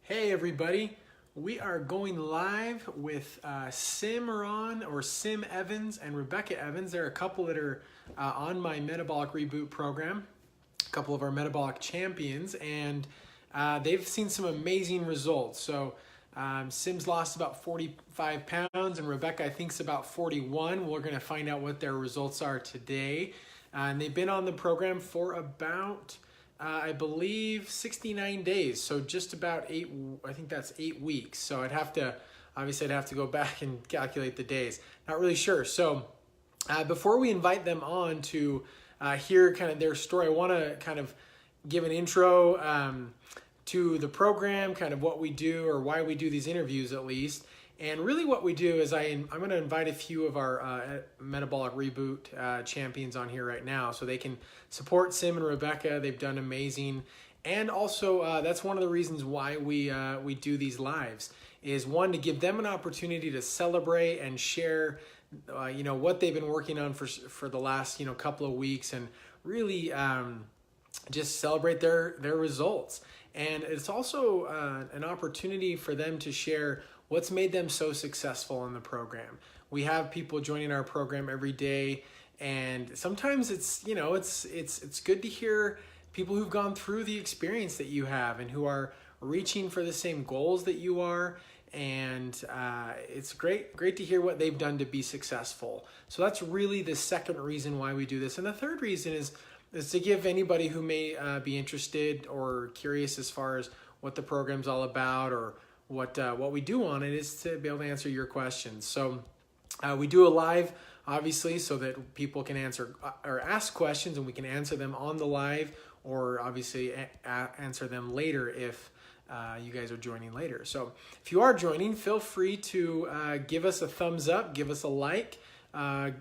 Hey everybody, we are going live with Sim Evans and Rebecca Evans. They're a couple that are on my Metabolic Reboot program, a couple of our metabolic champions, and they've seen some amazing results. So Sim's lost about 45 pounds and Rebecca I think's about 41. We're going to find out what their results are today. And they've been on the program for about I believe 69 days, so just about I think that's 8 weeks. So obviously I'd have to go back and calculate the days. Not really sure. So before we invite them on to hear kind of their story, I want to kind of give an intro to the program, kind of what we do or why we do these interviews at least. And really what we do is I'm going to invite a few of our Metabolic Reboot champions on here right now so they can support Sim and Rebecca. They've done amazing. And also that's one of the reasons why we do these lives is one, to give them an opportunity to celebrate and share what they've been working on for the last couple of weeks and really just celebrate their results. And it's also an opportunity for them to share what's made them so successful in the program. We have people joining our program every day, and sometimes it's good to hear people who've gone through the experience that you have and who are reaching for the same goals that you are. And it's great to hear what they've done to be successful. So that's really the second reason why we do this. And the third reason is to give anybody who may be interested or curious as far as what the program's all about or what we do on it is to be able to answer your questions. So we do a live, obviously, so that people can answer or ask questions and we can answer them on the live, or obviously answer them later if you guys are joining later. So if you are joining, feel free to give us a thumbs up, give us a like,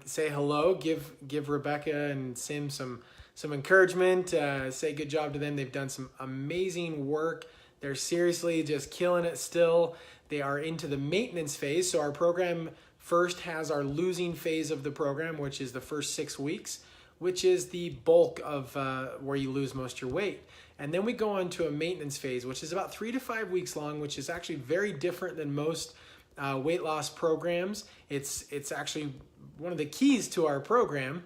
say hello, give Rebecca and Sim some encouragement, say good job to them. They've done some amazing work. They're seriously just killing it still. They are into the maintenance phase. So our program first has our losing phase of the program, which is the first 6 weeks, which is the bulk of where you lose most of your weight. And then we go on to a maintenance phase, which is about 3 to 5 weeks long, which is actually very different than most weight loss programs. It's actually one of the keys to our program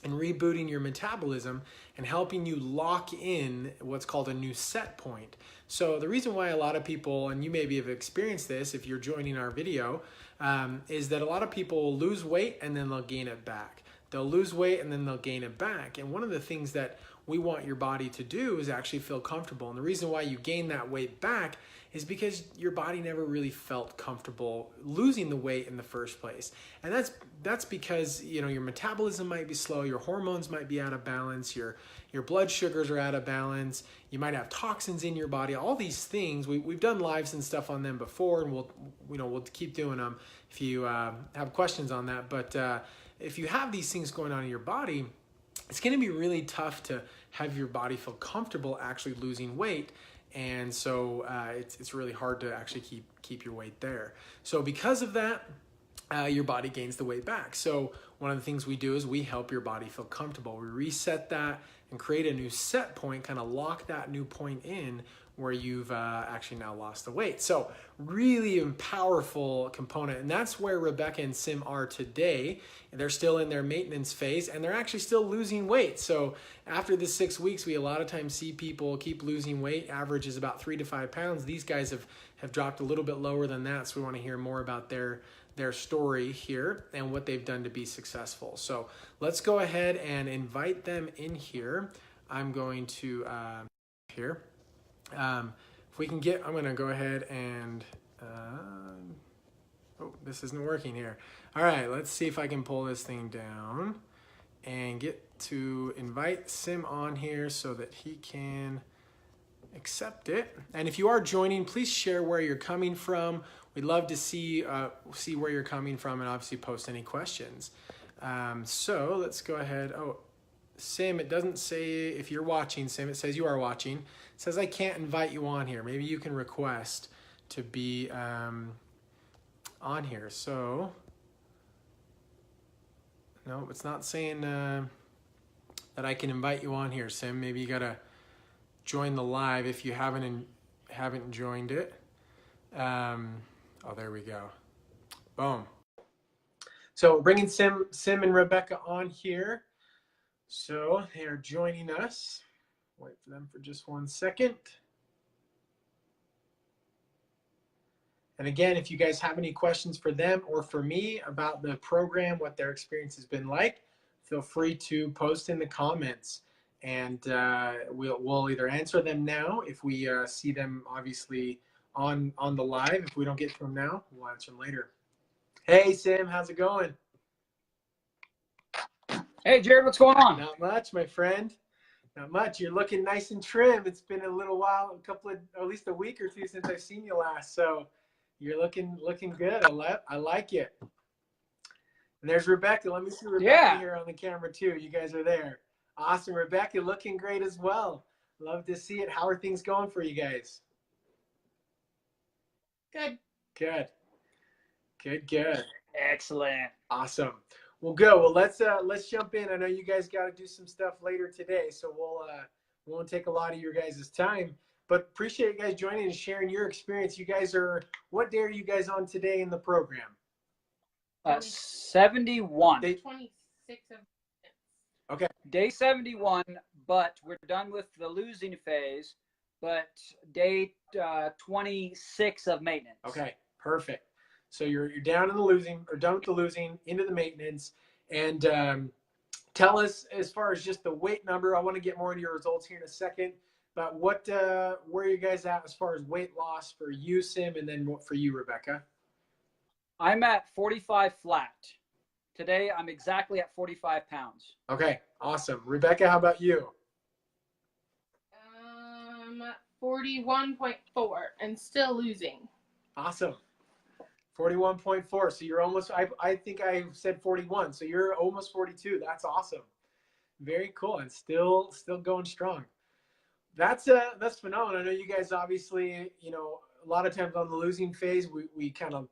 and rebooting your metabolism and helping you lock in what's called a new set point. So the reason why a lot of people, and you maybe have experienced this if you're joining our video, is that a lot of people will lose weight and then they'll gain it back. They'll lose weight and then they'll gain it back. And one of the things that we want your body to do is actually feel comfortable. And the reason why you gain that weight back is because your body never really felt comfortable losing the weight in the first place. And that's because your metabolism might be slow, your hormones might be out of balance, your blood sugars are out of balance, you might have toxins in your body, all these things. We've done lives and stuff on them before, and we'll keep doing them if you have questions on that. But if you have these things going on in your body, it's going to be really tough to have your body feel comfortable actually losing weight. And so it's really hard to actually keep your weight there. So because of that, your body gains the weight back. So one of the things we do is we help your body feel comfortable. We reset that and create a new set point, kind of lock that new point in where you've actually now lost the weight. So really a powerful component. And that's where Rebecca and Sim are today. They're still in their maintenance phase and they're actually still losing weight. So after the 6 weeks, we a lot of times see people keep losing weight. Average is about 3 to 5 pounds. These guys have dropped a little bit lower than that. So we want to hear more about their story here and what they've done to be successful. So let's go ahead and invite them in here. I'm going to here. If we can I'm going to go ahead and, this isn't working here. All right, let's see if I can pull this thing down and get to invite Sim on here so that he can accept it. And if you are joining, please share where you're coming from. We'd love to see where you're coming from and obviously post any questions. So let's go ahead. Oh, Sim, it doesn't say if you're watching, Sim, it says you are watching. It says I can't invite you on here. Maybe you can request to be on here. So, no, it's not saying that I can invite you on here, Sim. Maybe you gotta join the live if you haven't haven't joined it. Oh, there we go. Boom. So we're bringing Sim and Rebecca on here. So they are joining us. Wait for them for just 1 second. And again, if you guys have any questions for them or for me about the program, what their experience has been like, feel free to post in the comments. And we'll either answer them now if we see them obviously on the live. If we don't get to them now, we'll answer them later. Hey, Sim, how's it going? Hey, Jared, what's going on? Not much, my friend. Not much. You're looking nice and trim. It's been a little while, at least a week or two since I've seen you last. So you're looking good. I like it. And there's Rebecca. Let me see Rebecca here on the camera too. You guys are there. Awesome. Rebecca looking great as well. Love to see it. How are things going for you guys? Good. Good. Good. Excellent. Awesome. Well, go. Well, let's jump in. I know you guys got to do some stuff later today, so we won't take a lot of your guys' time. But appreciate you guys joining and sharing your experience. You guys what day are you guys on today in the program? 71. Day 26 of Okay. Day 71, but we're done with the losing phase, but day 26 of maintenance. Okay, perfect. So you're down in the losing, or done with the losing, into the maintenance. And tell us, as far as just the weight number, I want to get more into your results here in a second. But where are you guys at as far as weight loss for you, Sim, and then for you, Rebecca? I'm at 45 flat. Today, I'm exactly at 45 pounds. Okay, awesome. Rebecca, how about you? 41.4 and still losing. Awesome. 41.4. So you're almost, I think I said 41. So you're almost 42. That's awesome. Very cool. And still going strong. That's phenomenal. I know you guys obviously, a lot of times on the losing phase, we kind of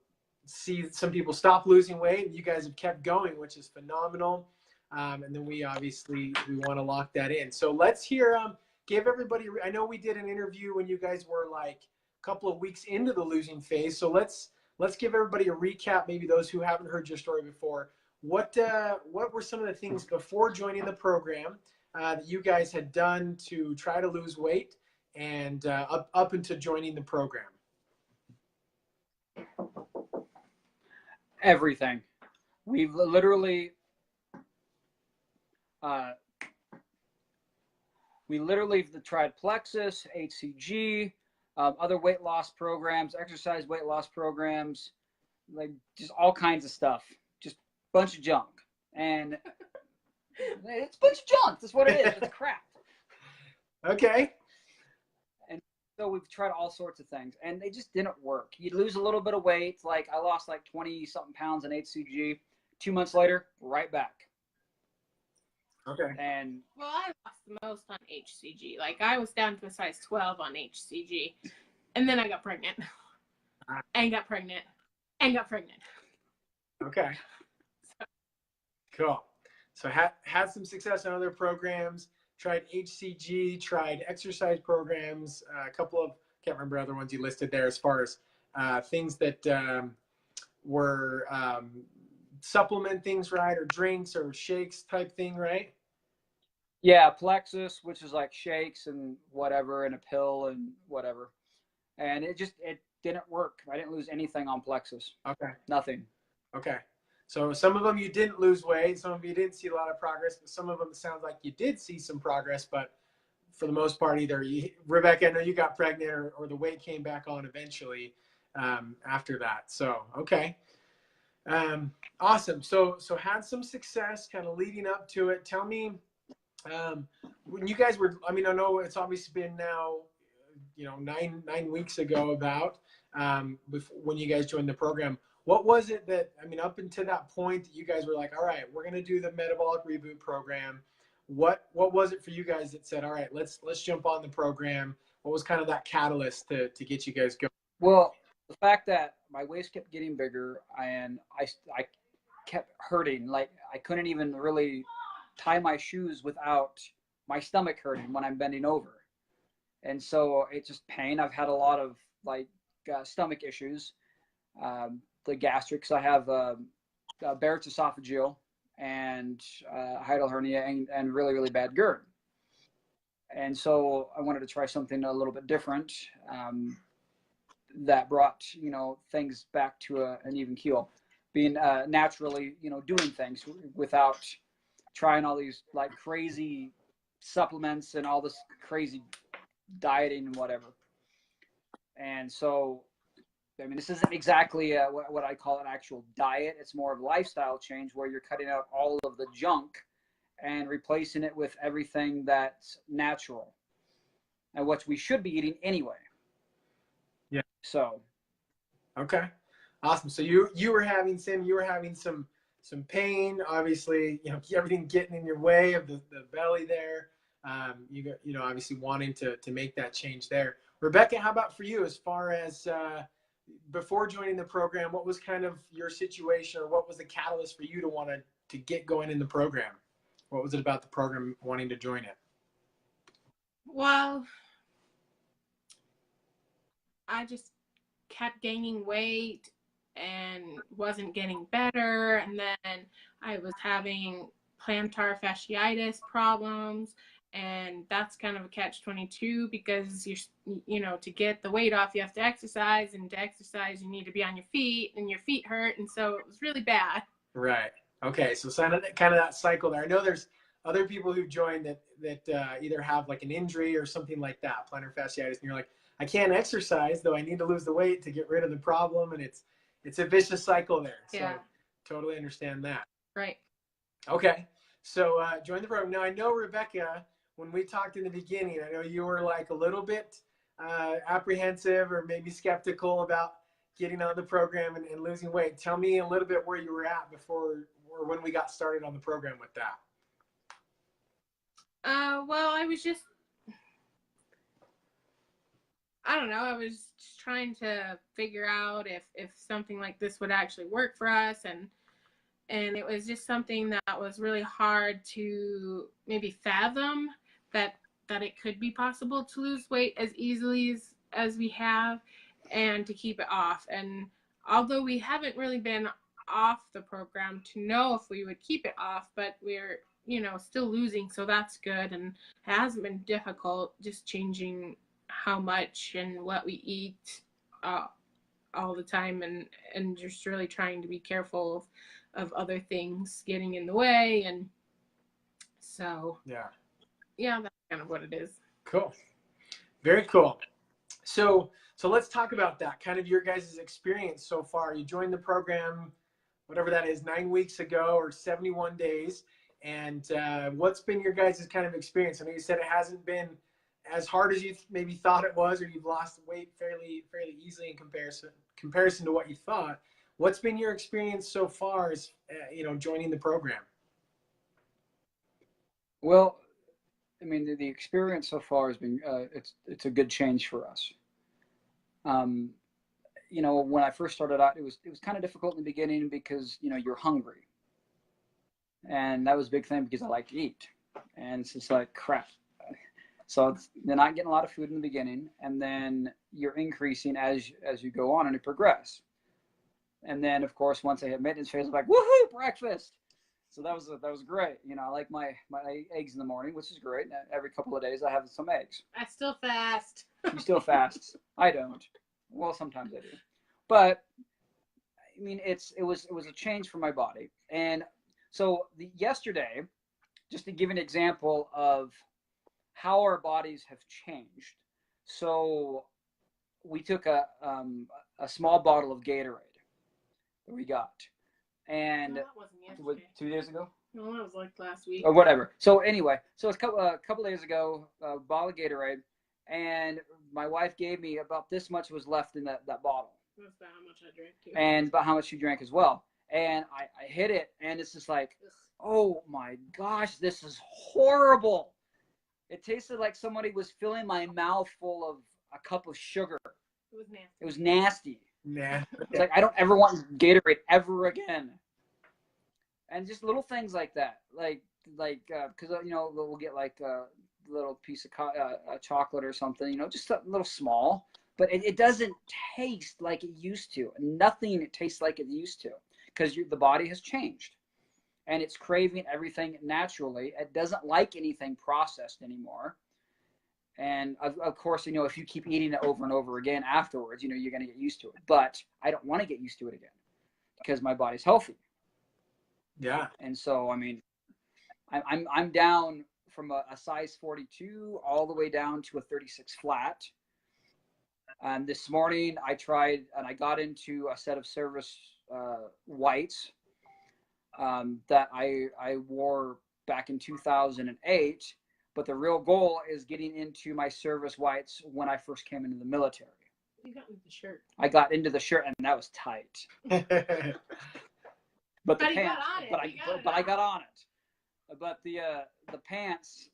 see some people stop losing weight, and you guys have kept going, which is phenomenal. And then we want to lock that in. So let's hear, give everybody, I know we did an interview when you guys were like a couple of weeks into the losing phase. So let's give everybody a recap, maybe those who haven't heard your story before. What were some of the things before joining the program that you guys had done to try to lose weight and up into joining the program? Everything. We've literally tried Plexus, HCG, other weight loss programs, exercise weight loss programs, like just all kinds of stuff. Just a bunch of junk. And it's a bunch of junk. That's what it is. It's crap. Okay. And so we've tried all sorts of things, and they just didn't work. You lose a little bit of weight. Like I lost like 20-something pounds in HCG. 2 months later, right back. Okay. And well, I lost the most on HCG. Like I was down to a size 12 on HCG, and then I got pregnant, and got pregnant, and got pregnant. Okay. Cool. So had some success in other programs, tried HCG, tried exercise programs, a couple of, can't remember other ones you listed there as far as things that were supplement things, right? Or drinks or shakes type thing, right? yeah, Plexus, which is like shakes and whatever, and a pill and whatever. And it didn't work. I didn't lose anything on Plexus. Okay. Nothing. Okay. So some of them you didn't lose weight, some of you didn't see a lot of progress, but some of them it sounds like you did see some progress, but for the most part, either Rebecca, I know you got pregnant or the weight came back on eventually after that. So, okay. Awesome. So had some success kind of leading up to it. Tell me, when you guys were, I mean, I know it's obviously been now, 9 weeks ago about when you guys joined the program. What was it that, I mean, up until that point that you guys were like, all right, we're going to do the Metabolic Reboot program. What was it for you guys that said, all right, let's jump on the program? What was kind of that catalyst to get you guys going? Well, the fact that my waist kept getting bigger and I kept hurting. Like I couldn't even really tie my shoes without my stomach hurting when I'm bending over. And so it's just pain. I've had a lot of like stomach issues, the gastrics. I have Barrett's esophageal and hiatal hernia and really, really bad GERD. And so I wanted to try something a little bit different that brought, things back to an even keel, being naturally, doing things without trying all these like crazy supplements and all this crazy dieting and whatever. And so, I mean, this isn't exactly what I call an actual diet. It's more of a lifestyle change where you're cutting out all of the junk and replacing it with everything that's natural and what we should be eating anyway. Yeah. So. Okay. Awesome. So you were having some pain, obviously, everything getting in your way of the belly there. Obviously wanting to make that change there. Rebecca, how about for you as far as before joining the program, what was kind of your situation, or what was the catalyst for you to want to get going in the program? What was it about the program wanting to join it? Well, I just kept gaining weight and wasn't getting better. And then I was having plantar fasciitis problems. And that's kind of a catch-22 because to get the weight off, you have to exercise, and to exercise, you need to be on your feet, and your feet hurt. And so it was really bad. Right. Okay. So kind of that cycle there. I know there's other people who've joined that either have like an injury or something like that, plantar fasciitis, and you're like, I can't exercise, though I need to lose the weight to get rid of the problem. And it's a vicious cycle there. Yeah. So totally understand that. Right. Okay. So join the program. Now, I know, Rebecca, when we talked in the beginning, I know you were like a little bit apprehensive or maybe skeptical about getting on the program and losing weight. Tell me a little bit where you were at before or when we got started on the program with that. Well, I was just, I don't know. I was just trying to figure out if something like this would actually work for us. And it was just something that was really hard to maybe fathom that it could be possible to lose weight as easily as we have and to keep it off. And although we haven't really been off the program to know if we would keep it off, but we're, still losing. So that's good. And it hasn't been difficult, just changing how much and what we eat all the time, and just really trying to be careful of other things getting in the way. And so yeah, that's kind of what it is. Cool. Very cool. So let's talk about that, kind of your guys' experience so far. You joined the program, whatever that is, 9 weeks ago or 71 days. And what's been your guys' kind of experience? I know you said it hasn't been as hard as you maybe thought it was, or you've lost weight fairly easily in comparison to what you thought. What's been your experience so far as joining the program? Well, I mean, the experience so far has been it's a good change for us. When I first started out, it was kind of difficult in the beginning because you're hungry, and that was a big thing because I like to eat, and it's just like crap. So they're not getting a lot of food in the beginning, and then you're increasing as you go on and you progress. And then, of course, once I hit maintenance phase, I'm like, woohoo, breakfast! So that was great. I like my eggs in the morning, which is great. Every couple of days, I have some eggs. I still fast. You still fast? I don't. Well, sometimes I do, but I mean, it was a change for my body. And so yesterday, just to give an example of how our bodies have changed. So we took a small bottle of Gatorade that we got, and that wasn't yesterday. 2 days ago. No, that was like last week. Or whatever. So anyway, so it's a couple days ago, a bottle of Gatorade, and my wife gave me about this much was left in that bottle. That's about how much I drank too. And about how much she drank as well. And I hit it, and it's just like, oh my gosh, this is horrible. It tasted like somebody was filling my mouth full of a cup of sugar. It was nasty. It was nasty. Nah. It's like, I don't ever want Gatorade ever again. And just little things like that. Like, because, we'll get like little piece of chocolate or something, you know, just a little small, but it doesn't taste like it used to. Nothing tastes like it used to, because the body has changed and it's craving everything naturally. It doesn't like anything processed anymore. And of course, you know, if you keep eating it over and over again afterwards, you know, you're going to get used to it. But I don't want to get used to it again because my body's healthy. Yeah. And so, I mean, I'm down from a size 42 all the way down to a 36 flat. And this morning I tried, and I got into a set of service whites that I wore back in 2008. But the real goal is getting into my service whites when I first came into the military. You got into the shirt. I got into the shirt, and that was tight. But the pants, I got on it. But the pants,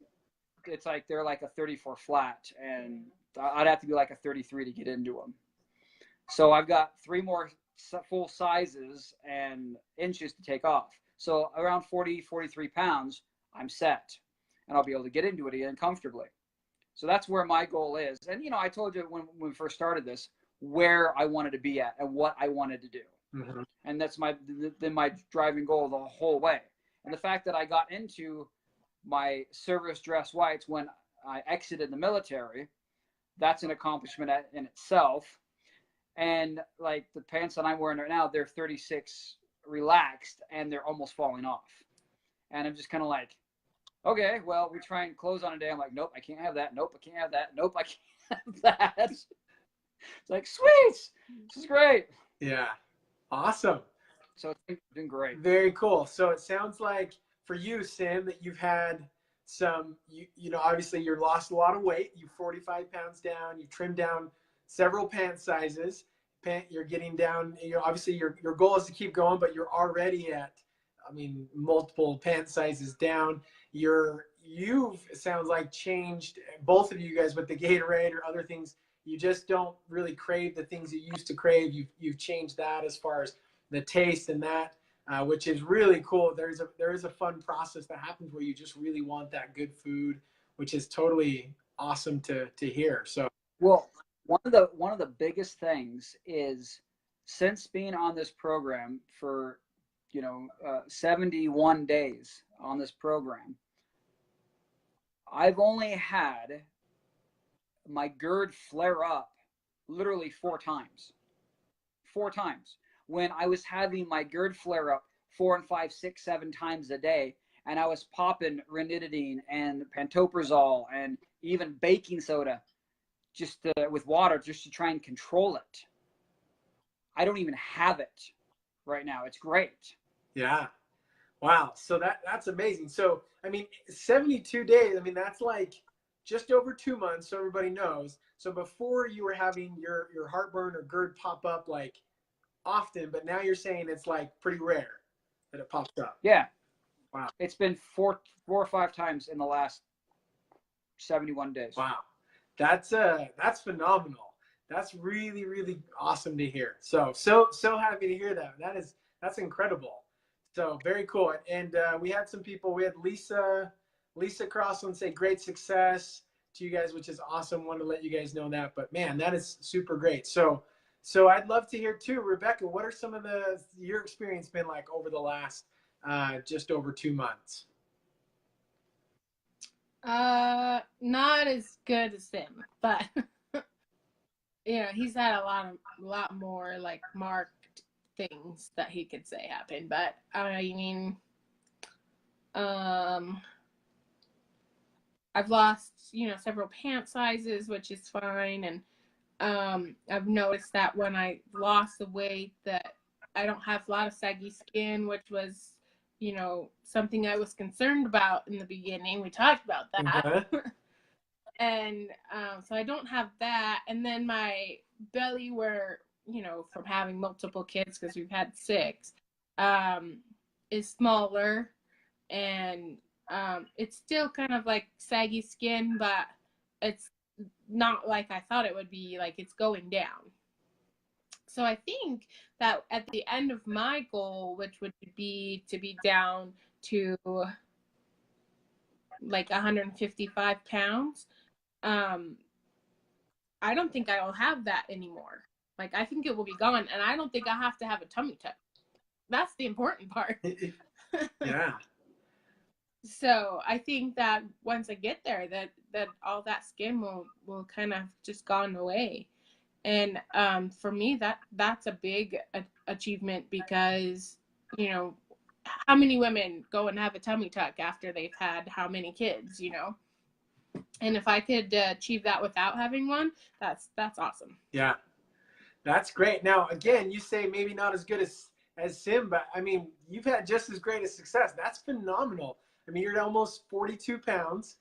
it's like they're like a 34 flat, and I'd have to be like a 33 to get into them. So I've got 3 more full sizes and inches to take off. So around 40, 43 pounds, I'm set. And I'll be able to get into it again comfortably. So that's where my goal is. And, you know, I told you when we first started this, where I wanted to be at and what I wanted to do. Mm-hmm. And that's my driving goal the whole way. And the fact that I got into my service dress whites when I exited the military, that's an accomplishment in itself. And like the pants that I'm wearing right now, they're 36 relaxed and they're almost falling off. And I'm just kind of like, okay, well, we try and close on a day. I'm like, nope, I can't have that. Nope, I can't have that. Nope, I can't have that. It's like, sweet. This is great. Yeah. Awesome. So it's been great. Very cool. So it sounds like for you, Sim, that you've had some, you know, obviously you've lost a lot of weight. You're 45 pounds down. You've trimmed down several pant sizes. You're getting down, you know, obviously your goal is to keep going, but you're already at, I mean, multiple pant sizes down. You've it sounds like changed, both of you guys, with the Gatorade or other things. You just don't really crave the things you used to crave. You've changed that as far as the taste and that, which is really cool. There is a fun process that happens where you just really want that good food, which is totally awesome to hear. So, well, one of the biggest things is, since being on this program for 71 days on this program, I've only had my GERD flare up literally 4 times. 4 times. When I was having my GERD flare up 4 and 5, 6, 7 times a day, and I was popping ranitidine and pantoprazole and even baking soda just with water just to try and control it. I don't even have it right now. It's great. Yeah. Wow. So that's amazing. So, I mean, 72 days, I mean, that's like just over 2 months, so everybody knows. So before you were having your heartburn or GERD pop up like often, but now you're saying it's like pretty rare that it pops up. Yeah. Wow. It's been 4 or 5 times in the last 71 days. Wow. That's phenomenal. That's really, really awesome to hear. So happy to hear that. That's incredible. So very cool. And we had some people. We had Lisa Crossland say great success to you guys, which is awesome. Wanted to let you guys know that. But man, that is super great. So I'd love to hear too, Rebecca. What are some of your experience been like over the last just over 2 months? Not as good as Sim, but you know, he's had a lot more like marked things that he could say happen. But I mean, I've lost, you know, several pant sizes, which is fine. And I've noticed that when I lost the weight that I don't have a lot of saggy skin, which was, you know, something I was concerned about in the beginning. We talked about that. Mm-hmm. And so I don't have that. And then my belly, where, you know, from having multiple kids, because we've had 6, is smaller. And it's still kind of like saggy skin, but it's not like I thought it would be. Like, it's going down. So I think that at the end of my goal, which would be to be down to like 155 pounds. I don't think I will have that anymore. Like, I think it will be gone, and I don't think I have to have a tummy tuck. That's the important part. Yeah. So I think that once I get there, that all that skin will kind of just gone away. And for me, that's a big achievement, because, you know, how many women go and have a tummy tuck after they've had how many kids, you know? And if I could achieve that without having one, that's awesome. Yeah. That's great. Now, again, you say maybe not as good as Sim, but I mean, you've had just as great a success. That's phenomenal. I mean, you're at almost 42 pounds,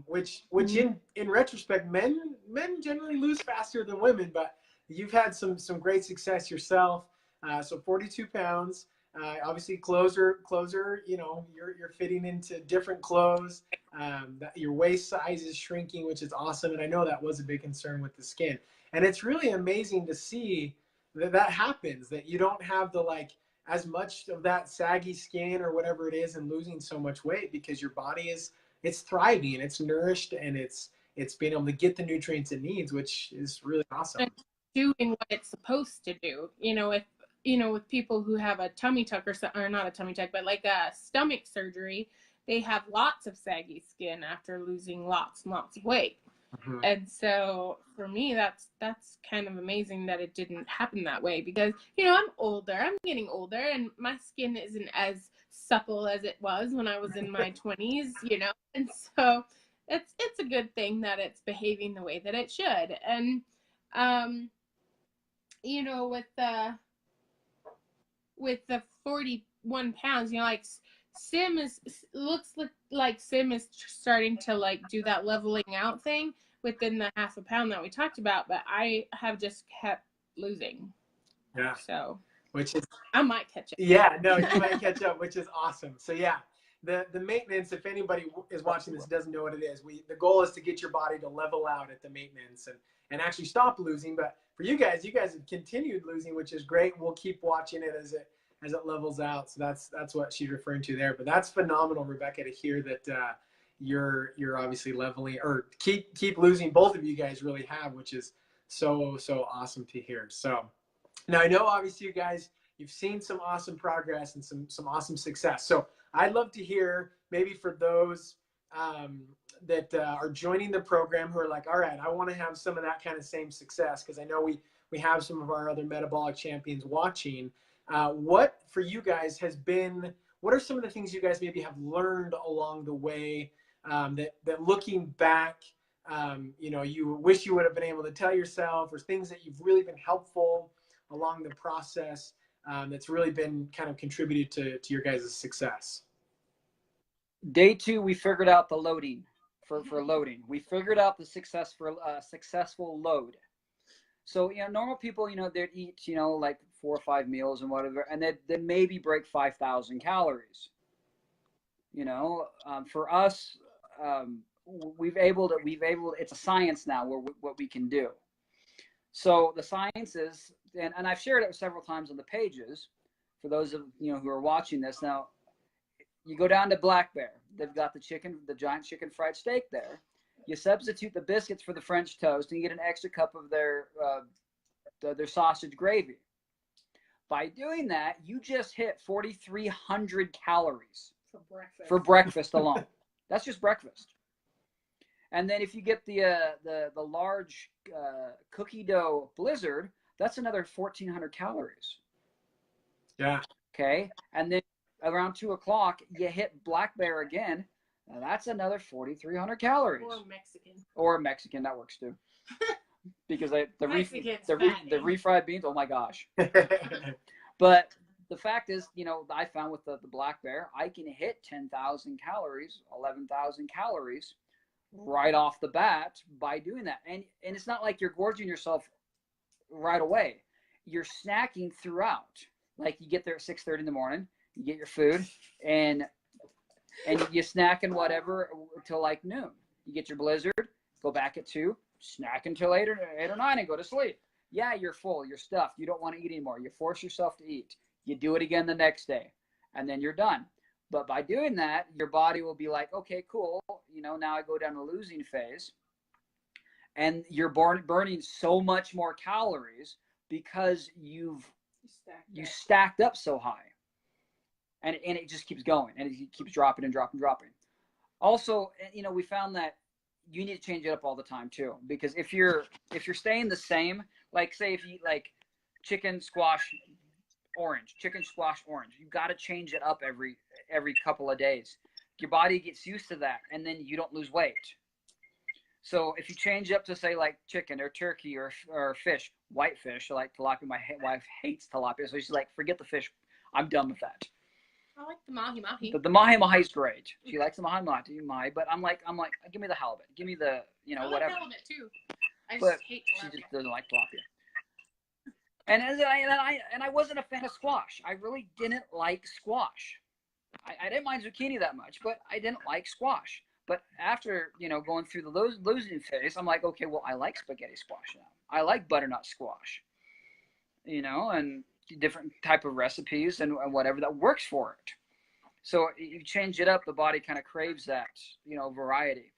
which in retrospect, men generally lose faster than women, but you've had some great success yourself. So 42 pounds. Obviously, closer. You know, you're fitting into different clothes. Your waist size is shrinking, which is awesome. And I know that was a big concern with the skin. And it's really amazing to see that happens, that you don't have the like as much of that saggy skin or whatever it is and losing so much weight, because your body it's thriving, it's nourished, and it's being able to get the nutrients it needs, which is really awesome. And doing what it's supposed to do. With people who have a tummy tuck or not a tummy tuck, but like a stomach surgery, they have lots of saggy skin after losing lots and lots of weight. Mm-hmm. And so for me, that's kind of amazing that it didn't happen that way, because, I'm getting older, and my skin isn't as supple as it was when I was in my 20s, and so it's a good thing that it's behaving the way that it should. And, with the 41 pounds, like Sim looks like Sim is starting to like do that leveling out thing within the half a pound that we talked about, but I have just kept losing. Yeah. So I might catch up. Yeah, no, you might catch up, which is awesome. So yeah, the maintenance, if anybody is watching this doesn't know what it is, the goal is to get your body to level out at the maintenance and actually stop losing. But for you guys have continued losing, which is great. We'll keep watching it as it levels out. So that's what she's referring to there. But that's phenomenal, Rebecca, to hear that you're obviously leveling, or keep losing. Both of you guys really have, which is so awesome to hear. So now I know obviously you guys, you've seen some awesome progress and some awesome success. So I'd love to hear, maybe for those that are joining the program who are like, all right, I want to have some of that kind of same success, because I know we have some of our other metabolic champions watching. What for you guys what are some of the things you guys maybe have learned along the way, that looking back, you wish you would have been able to tell yourself, or things that you've really been helpful along the process, that's really been kind of contributed to your guys' success? Day 2, we figured out the loading for loading. We figured out the successful load. So, normal people, they'd eat, like 4 or 5 meals and whatever, and they'd maybe break 5,000 calories. For us, it's a science now what we can do. So the science is, and I've shared it several times on the pages for those of who are watching this. Now, you go down to Black Bear. They've got the giant chicken fried steak there. You substitute the biscuits for the French toast, and you get an extra cup of their sausage gravy. By doing that, you just hit 4,300 calories for breakfast alone. That's just breakfast. And then if you get the large cookie dough blizzard, that's another 1,400 calories. Yeah. Okay. And then around 2 o'clock, you hit Black Bear again. Now that's another 4,300 calories. Or Mexican, that works too. Because the refried beans, oh my gosh. But the fact is, I found with the Black Bear, I can hit 10,000 calories, 11,000 calories right off the bat by doing that. And it's not like you're gorging yourself right away. You're snacking throughout. Like, you get there at 6:30 in the morning, you get your food, and you snack and whatever until like noon. You get your blizzard, go back at 2, snack until 8 or 9 and go to sleep. Yeah, you're full, you're stuffed, you don't want to eat anymore. You force yourself to eat. You do it again the next day, and then you're done. But by doing that, your body will be like, okay, cool. Now I go down the losing phase. And you're burning so much more calories because you stacked up so high. And it just keeps going, and it keeps dropping and dropping. Also, we found that you need to change it up all the time too, because if you're staying the same, like say if you eat like chicken squash orange, you got to change it up every couple of days. Your body gets used to that, and then you don't lose weight. So if you change up to say like chicken or turkey or fish, white fish, like tilapia. My wife hates tilapia, so she's like, forget the fish. I'm done with that. I like the mahi-mahi. The mahi-mahi is great. She likes the mahi-mahi, but I'm like, give me the halibut. Give me the, I whatever. like halibut too. I But just hate tilapia. She just doesn't like tilapia. And I wasn't a fan of squash. I really didn't like squash. I didn't mind zucchini that much, but I didn't like squash. But after, going through the losing phase, I'm like, okay, well, I like spaghetti squash now. I like butternut squash, and different type of recipes and whatever that works for it. So you change it up, the body kind of craves that, variety.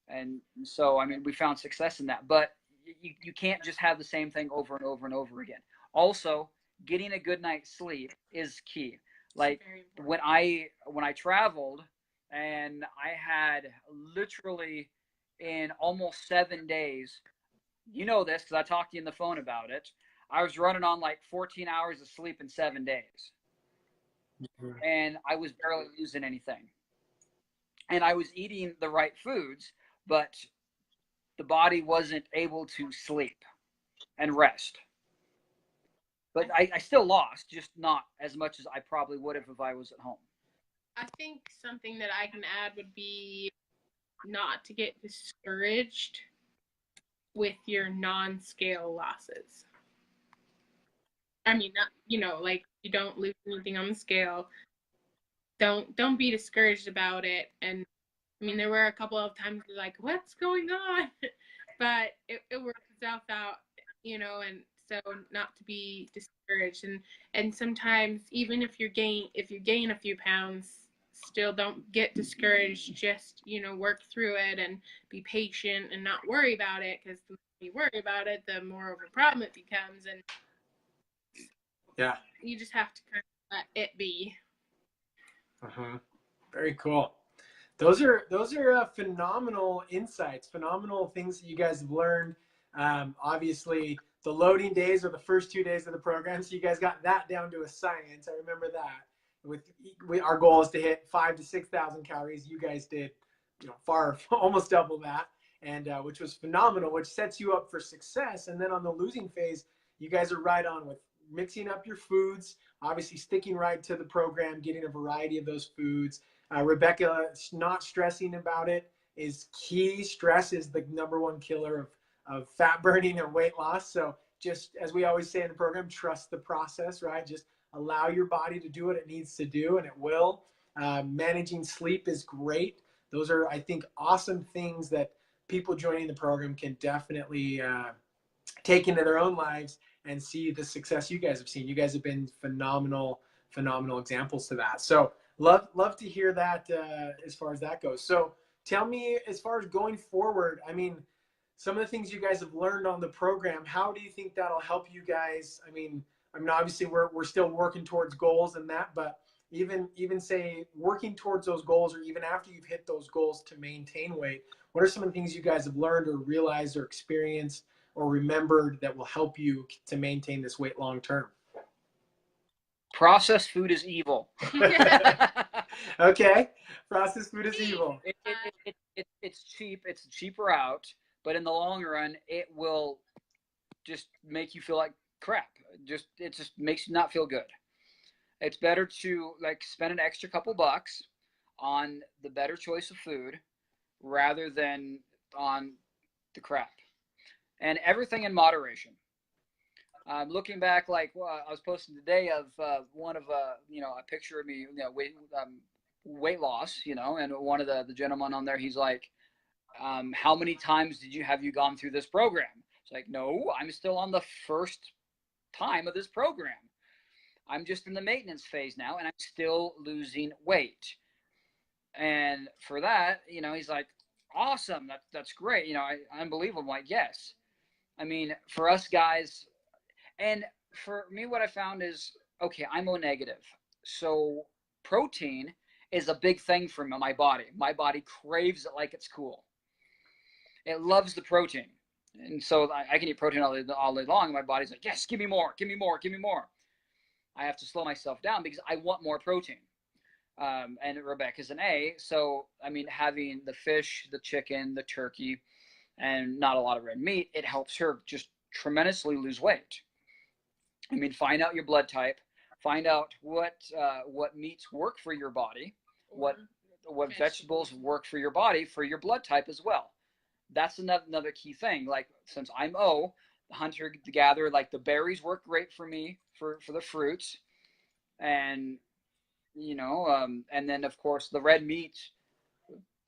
And so, we found success in that. But you can't just have the same thing over and over and over again. Also, getting a good night's sleep is key. Like when I traveled, and I had literally in almost 7 days, this because I talked to you on the phone about it, I was running on like 14 hours of sleep in 7 days. Mm-hmm. And I was barely losing anything. And I was eating the right foods, but the body wasn't able to sleep and rest. But I still lost, just not as much as I probably would have if I was at home. I think something that I can add would be not to get discouraged with your non-scale losses. Not, like you don't lose anything on the scale. Don't be discouraged about it. And there were a couple of times you're like, what's going on? But it works itself out, and so not to be discouraged. And sometimes even if you gain a few pounds, still don't get discouraged. Just, work through it and be patient and not worry about it, because the more you worry about it, the more of a problem it becomes. And yeah, you just have to kind of let it be. Very cool. Those are phenomenal insights, phenomenal things that you guys have learned. Obviously, the loading days are the first 2 days of the program, so you guys got that down to a science. I remember that. With our goal is to hit 5,000 to 6,000 calories. You guys did, far almost double that, and which was phenomenal, which sets you up for success. And then on the losing phase, you guys are right on with mixing up your foods, obviously sticking right to the program, getting a variety of those foods. Rebecca, not stressing about it is key. Stress is the number one killer of fat burning and weight loss. So just as we always say in the program, trust the process, right? Just allow your body to do what it needs to do, and it will. Managing sleep is great. Those are, I think, awesome things that people joining the program can definitely take into their own lives and see the success you guys have seen. You guys have been phenomenal examples to that. So love to hear that as far as that goes. So tell me, as far as going forward, some of the things you guys have learned on the program, how do you think that'll help you guys? Obviously we're still working towards goals and that, but even say working towards those goals, or even after you've hit those goals to maintain weight, what are some of the things you guys have learned or realized or experienced or remembered that will help you to maintain this weight long term? Processed food is evil. Okay, processed food is evil. It's cheap. It's a cheap route, but in the long run, it will just make you feel like crap. It just makes you not feel good. It's better to spend an extra couple bucks on the better choice of food rather than on the crap. And everything in moderation. Looking back, I was posting today of one of a picture of me, weight loss, and one of the gentlemen on there, he's like, how many times have you gone through this program? It's like, no, I'm still on the first time of this program. I'm just in the maintenance phase now, and I'm still losing weight. And for that, he's like, awesome, that's great. Unbelievable. I'm like, yes. I mean, for us guys, and for me, what I found is, okay, I'm O negative. So protein is a big thing for my body. My body craves it like it's cool. It loves the protein. And so I can eat protein all day long. And my body's like, yes, give me more, give me more, give me more. I have to slow myself down because I want more protein. And Rebecca's an A. So, I mean, having the fish, the chicken, the turkey, and not a lot of red meat, it helps her just tremendously lose weight. I mean, find out your blood type, find out what meats work for your body, what vegetables work for your body, for your blood type as well. That's another key thing. Like, since I'm O, the hunter gatherer, like the berries work great for me for the fruits, and and then of course the red meat.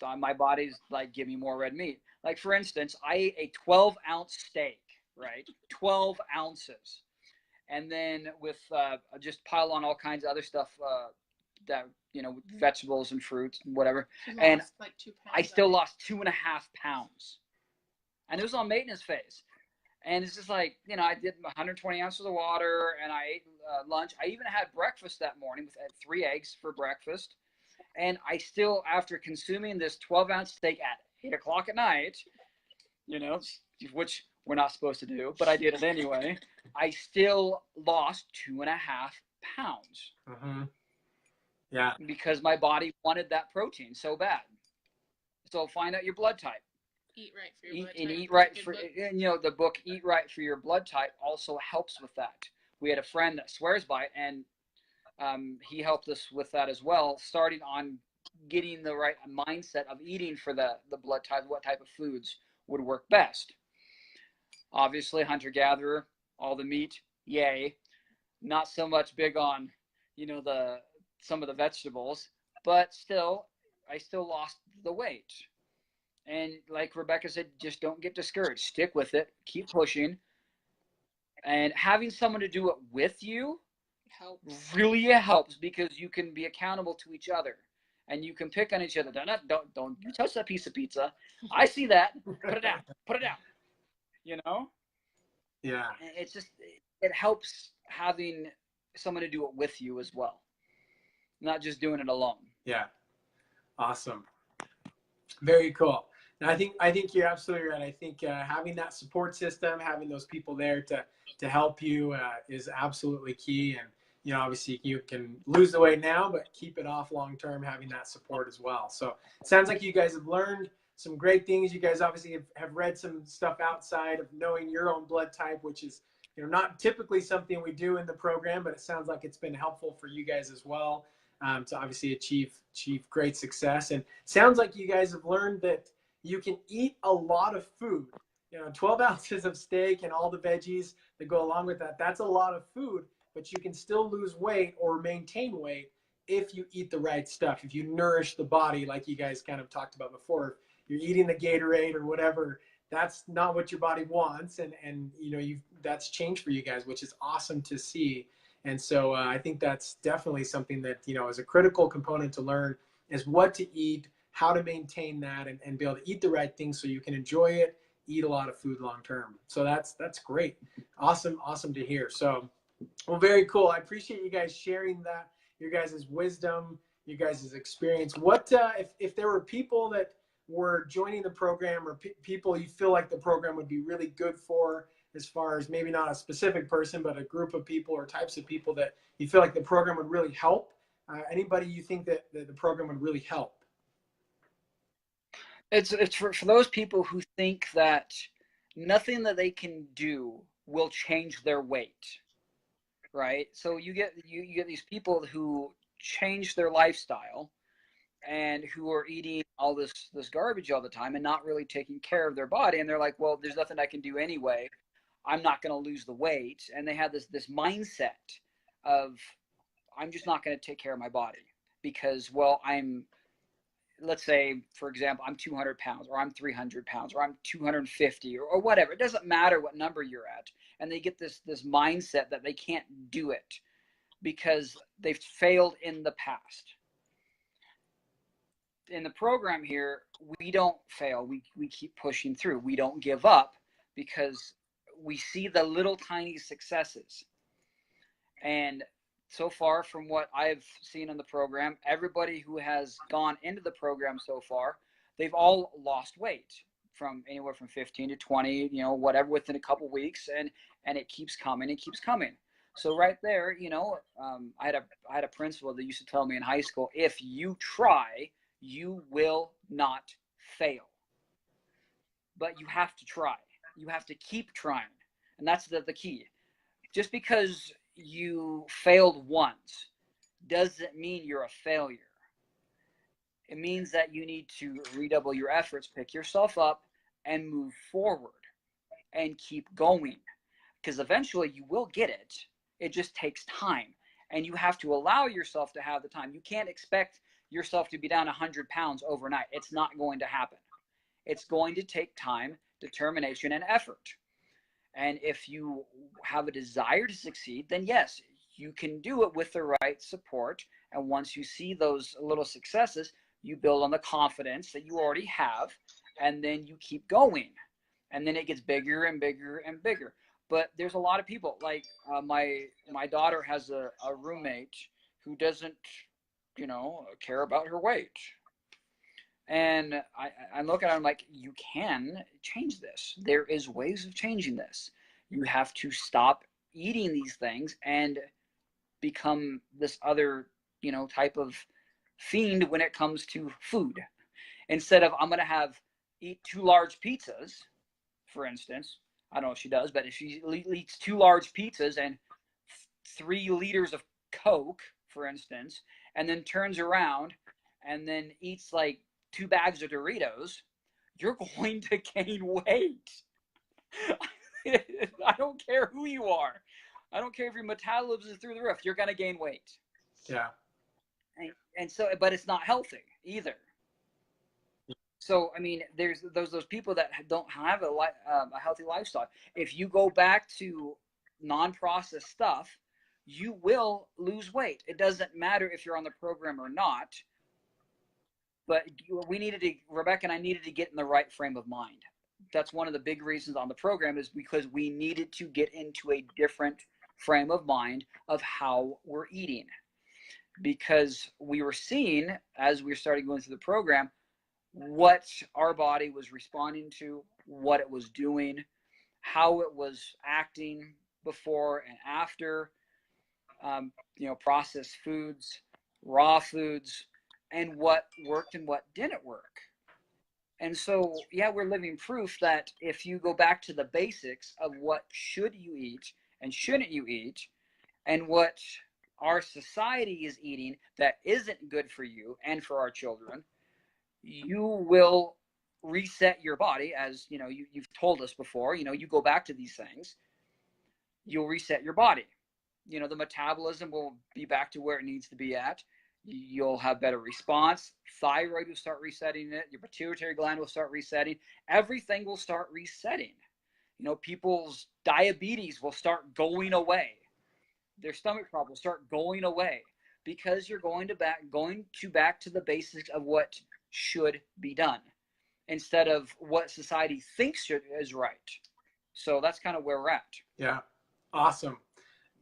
My body's like, give me more red meat. Like, for instance, I ate a 12-ounce steak, right? 12 ounces. And then with just pile on all kinds of other stuff that, vegetables and fruits and whatever. And like 2 pounds. I still lost 2.5 pounds. And it was on maintenance phase. And it's just like, I did 120 ounces of water, and I ate lunch. I even had breakfast that morning with 3 eggs for breakfast. And I still, after consuming this 12-ounce steak at 8 o'clock at night, which we're not supposed to do, but I did it anyway, I still lost 2.5 pounds. Mm-hmm. Yeah. Because my body wanted that protein so bad. So find out your blood type. Eat right for your blood type. And eat right for, the book Eat Right for Your Blood Type also helps with that. We had a friend that swears by it, and he helped us with that as well, starting on getting the right mindset of eating for the blood type, what type of foods would work best. Obviously, hunter-gatherer, all the meat, yay. Not so much big on, some of the vegetables, but still, I still lost the weight. And like Rebecca said, just don't get discouraged. Stick with it. Keep pushing. And having someone to do it with you really helps, because you can be accountable to each other, and you can pick on each other. Don't you touch that piece of pizza. I see that. Put it down. Put it down. Yeah. It's just, it helps having someone to do it with you as well, not just doing it alone. Yeah. Awesome. Very cool. And I think you're absolutely right. I think having that support system, having those people there to help you is absolutely key. And obviously you can lose the weight now, but keep it off long term, having that support as well. So it sounds like you guys have learned some great things. You guys obviously have read some stuff outside of knowing your own blood type, which is not typically something we do in the program, but it sounds like it's been helpful for you guys as well, to obviously achieve great success. And it sounds like you guys have learned that you can eat a lot of food. 12 ounces of steak and all the veggies that go along with that, that's a lot of food, but you can still lose weight or maintain weight if you eat the right stuff, if you nourish the body like you guys kind of talked about before. You're eating the Gatorade or whatever, that's not what your body wants, and that's changed for you guys, which is awesome to see. And so I think that's definitely something that is a critical component to learn, is what to eat, how to maintain that, and be able to eat the right things so you can enjoy it, eat a lot of food long term. So that's great. Awesome to hear. So, well, very cool. I appreciate you guys sharing that, your guys' wisdom, your guys' experience. What if there were people that were joining the program, or people you feel like the program would be really good for, as far as maybe not a specific person, but a group of people or types of people that you feel like the program would really help? Anybody you think that the program would really help? It's for those people who think that nothing that they can do will change their weight, right? So you get these people who change their lifestyle and who are eating all this garbage all the time and not really taking care of their body, and they're like, well, there's nothing I can do anyway, I'm not going to lose the weight. And they have this mindset of, I'm just not going to take care of my body because, well, let's say, for example, I'm 200 pounds, or I'm 300 pounds, or I'm 250, or whatever. It doesn't matter what number you're at. And they get this mindset that they can't do it. because they've failed in the past. In the program here, we don't fail. We keep pushing through. We don't give up because we see the little tiny successes. And so far, from what I've seen in the program, everybody who has gone into the program so far, they've all lost weight from anywhere from 15 to 20, you know, whatever, within a couple weeks, and it keeps coming, it keeps coming. So right there, you know, I had a principal that used to tell me in high school, if you try, you will not fail. But you have to try. You have to keep trying. And that's the key. Just because you failed once doesn't mean you're a failure. It means that you need to redouble your efforts, pick yourself up, and move forward and keep going. Because eventually you will get it. It just takes time. And you have to allow yourself to have the time. You can't expect yourself to be down 100 pounds overnight. It's not going to happen. It's going to take time, determination, and effort. And if you have a desire to succeed, then yes, you can do it with the right support. And once you see those little successes, you build on the confidence that you already have, and then you keep going. And then it gets bigger and bigger and bigger. But there's a lot of people, like my daughter has a roommate who doesn't, you know, care about her weight. And I look at her, I'm like, you can change this. There is ways of changing this. You have to stop eating these things and become this other, you know, type of fiend when it comes to food. Instead of, I'm going to eat 2 large pizzas, for instance. I don't know if she does, but if she eats 2 large pizzas and 3 liters of Coke, for instance, and then turns around and then eats like 2 bags of Doritos, you're going to gain weight. I don't care who you are. I don't care if your metabolism is through the roof. You're going to gain weight. Yeah. And so, but it's not healthy either. So, I mean, there's those people that don't have a healthy lifestyle. If you go back to non-processed stuff, you will lose weight. It doesn't matter if you're on the program or not. But Rebecca and I needed to get in the right frame of mind. That's one of the big reasons on the program, is because we needed to get into a different frame of mind of how we're eating. Because we were seeing, as we were starting going through the program, what our body was responding to, what it was doing, how it was acting before and after, you know, processed foods, raw foods, and what worked and what didn't work. And so, yeah, we're living proof that if you go back to the basics of what should you eat and shouldn't you eat, and what our society is eating that isn't good for you and for our children, you will reset your body. As you know, you've told us before, you know, you go back to these things, you'll reset your body. You know, the metabolism will be back to where it needs to be at. You'll have better response. Thyroid will start resetting it. Your pituitary gland will start resetting. Everything will start resetting. You know, people's diabetes will start going away. Their stomach problems will start going away, because you're going back to the basics of what should be done instead of what society thinks is right. So that's kind of where we're at. Yeah. Awesome.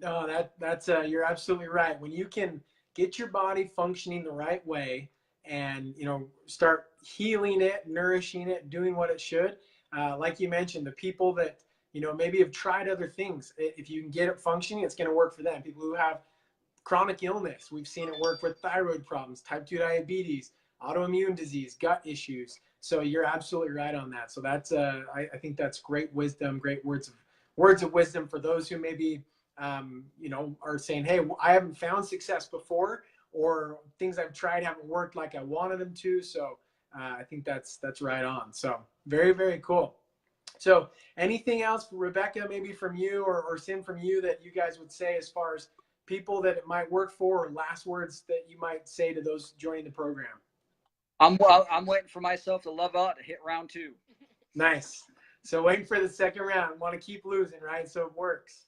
No, that's you're absolutely right. When you can get your body functioning the right way and, you know, start healing it, nourishing it, doing what it should, like you mentioned, the people that, you know, maybe have tried other things, if you can get it functioning, it's going to work for them. People who have chronic illness, we've seen it work with thyroid problems, type 2 diabetes, autoimmune disease, gut issues. So you're absolutely right on that. So that's I think that's great wisdom, great words of wisdom for those who maybe you know, are saying, hey, I haven't found success before, or things I've tried haven't worked like I wanted them to. So I think that's right on. So very, very cool. So anything else, Rebecca, maybe from you or Sim from you, that you guys would say as far as people that it might work for, or last words that you might say to those joining the program? I'm waiting for myself to love out to hit round 2. Nice. So waiting for the second round. Want to keep losing, right? So it works.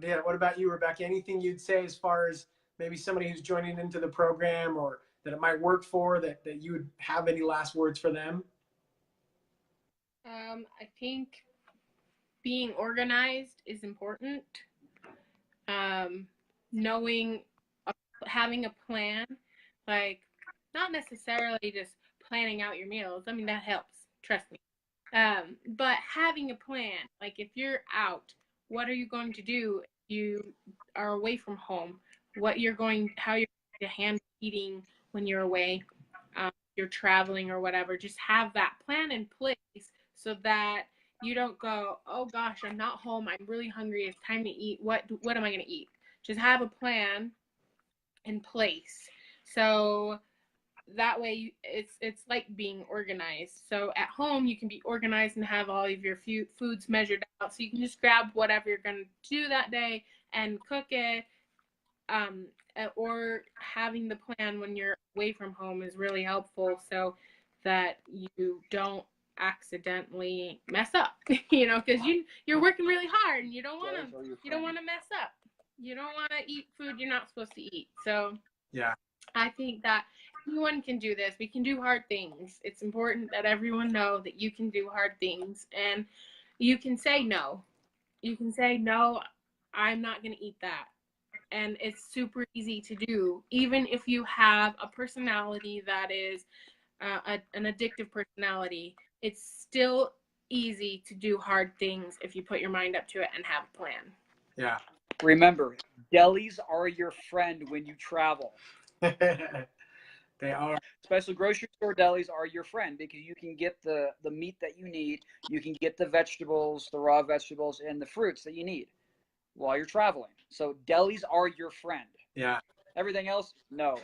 Yeah. What about you, Rebecca? Anything you'd say as far as maybe somebody who's joining into the program or that it might work for, that you would have any last words for them? I think being organized is important. Knowing, having a plan, like not necessarily just planning out your meals. I mean, that helps, trust me. But having a plan, like if you're out, what are you going to do? You are away from home. How you're going to handle eating when you're away, you're traveling or whatever. Just have that plan in place so that you don't go, oh gosh, I'm not home. I'm really hungry. It's time to eat. What am I going to eat? Just have a plan in place. So that way it's like being organized. So at home you can be organized and have all of your foods measured out, so you can just grab whatever you're going to do that day and cook it. Or having the plan when you're away from home is really helpful, so that you don't accidentally mess up. Because you're working really hard and you don't want to mess up. You don't want to eat food you're not supposed to eat. So Yeah. I think that anyone can do this. We can do hard things. It's important that everyone know that you can do hard things, and you can say no. You can say, no, I'm not going to eat that. And it's super easy to do, even if you have a personality that is an addictive personality. It's still easy to do hard things if you put your mind up to it and have a plan. Yeah. Remember, delis are your friend when you travel. They are. Especially grocery store delis are your friend, because you can get the meat that you need. You can get the vegetables, the raw vegetables, and the fruits that you need while you're traveling. So delis are your friend. Yeah. Everything else, no.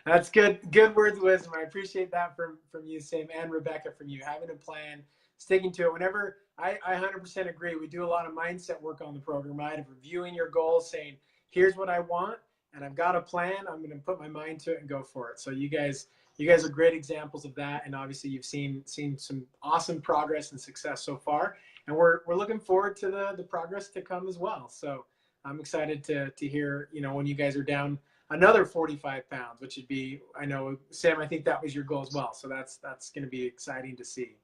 That's good. Good words of wisdom. I appreciate that from you, Sam, and Rebecca, from you. Having a plan, sticking to it. Whenever I 100% agree. We do a lot of mindset work on the program, right? Of reviewing your goals, saying, here's what I want, and I've got a plan. I'm going to put my mind to it and go for it. So you guys are great examples of that, and obviously you've seen some awesome progress and success so far, and we're looking forward to the progress to come as well. So I'm excited to hear, when you guys are down another 45 pounds, which would be, I know, Sam, I think that was your goal as well. So that's going to be exciting to see.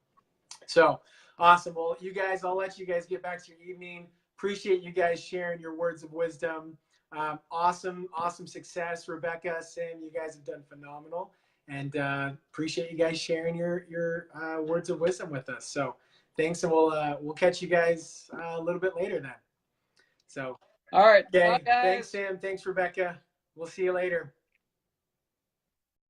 So awesome. Well, you guys, I'll let you guys get back to your evening. Appreciate you guys sharing your words of wisdom. Awesome success. Rebecca, Sam, you guys have done phenomenal, and appreciate you guys sharing your words of wisdom with us. So thanks, and we'll catch you guys a little bit later then. So. All right. Okay. Bye, guys. Thanks, Sam. Thanks, Rebecca. We'll see you later.